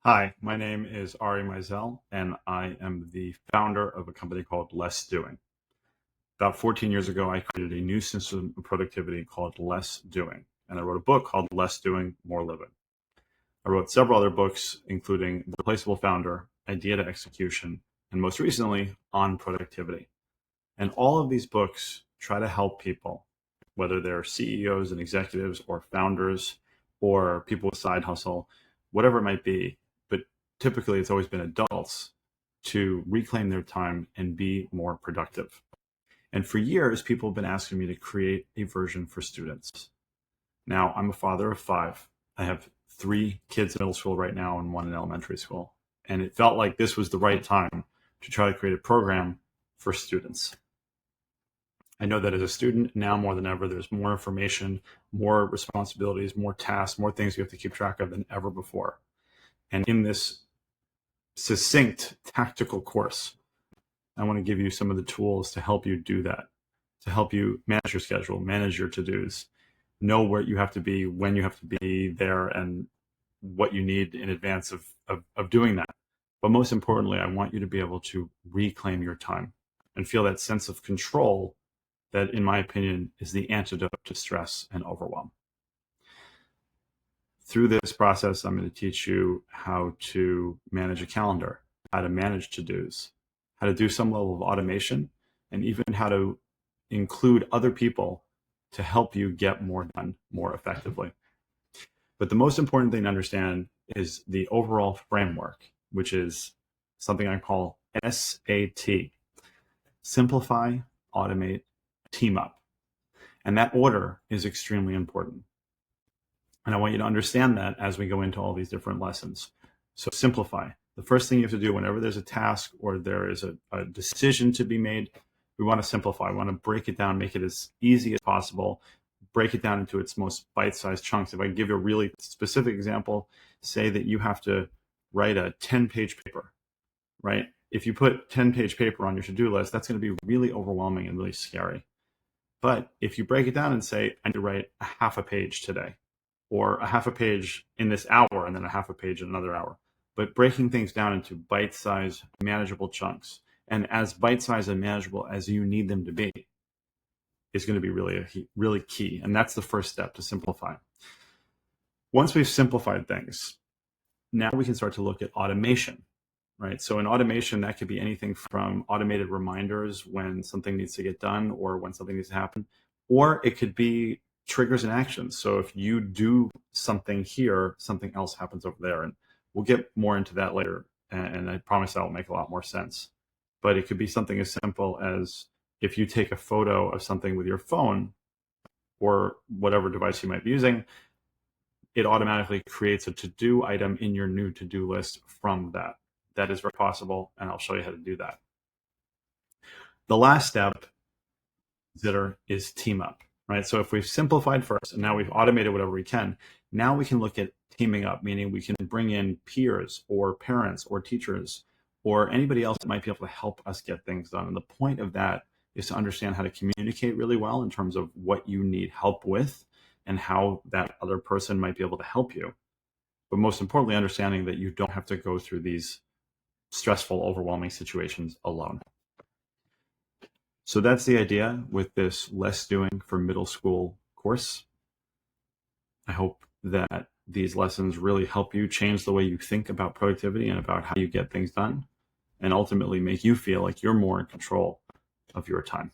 Hi, my name is Ari Meisel, and I am the founder of a company called Less Doing. About 14 years ago, I created a new system of productivity called Less Doing, and I wrote a book called Less Doing, More Living. I wrote several other books, including The Replaceable Founder, Idea to Execution, and most recently, On Productivity. And all of these books try to help people, whether they're CEOs and executives or founders or people with side hustle, whatever it might be. But typically, it's always been adults to reclaim their time and be more productive. And for years, people have been asking me to create a version for students. Now, I'm a father of five. I have three kids in middle school right now and one in elementary school. And it felt like this was the right time to try to create a program for students. I know that as a student, now more than ever, there's more information, more responsibilities, more tasks, more things you have to keep track of than ever before. And in this succinct tactical course, I want to give you some of the tools to help you do that, to help you manage your schedule, manage your to-dos, know where you have to be, when you have to be there, and what you need in advance of doing that. But most importantly, I want you to be able to reclaim your time and feel that sense of control that, in my opinion, is the antidote to stress and overwhelm. Through this process, I'm going to teach you how to manage a calendar, how to manage to-dos, how to do some level of automation, and even how to include other people to help you get more done more effectively. But the most important thing to understand is the overall framework, which is something I call SAT: simplify, automate, team up. And that order is extremely important. And I want you to understand that as we go into all these different lessons. So simplify. The first thing you have to do whenever there's a task or there is a decision to be made, we want to simplify. We want to break it down, make it as easy as possible, break it down into its most bite-sized chunks. If I give you a really specific example, say that you have to write a 10-page paper, right? If you put 10-page paper on your to-do list, that's going to be really overwhelming and really scary. But if you break it down and say, I need to write a half a page today, or a half a page in this hour, and then a half a page in another hour, but breaking things down into bite-sized, manageable chunks, and as bite-sized and manageable as you need them to be, is going to be really key. And that's the first step, to simplify. Once we've simplified things, now we can start to look at automation, right? So in automation, that could be anything from automated reminders when something needs to get done or when something needs to happen, or it could be triggers and actions. So if you do something here, something else happens over there. And we'll get more into that later. And I promise that will make a lot more sense. But it could be something as simple as if you take a photo of something with your phone or whatever device you might be using, it automatically creates a to-do item in your new to-do list from that. That is very possible, and I'll show you how to do that. The last step is team up, right? So if we've simplified first and now we've automated whatever we can, now we can look at teaming up, meaning we can bring in peers or parents or teachers or anybody else that might be able to help us get things done. And the point of that is to understand how to communicate really well in terms of what you need help with and how that other person might be able to help you. But most importantly, understanding that you don't have to go through these stressful, overwhelming situations alone. So that's the idea with this Less Doing for Middle School course. I hope that these lessons really help you change the way you think about productivity and about how you get things done, and ultimately make you feel like you're more in control of your time.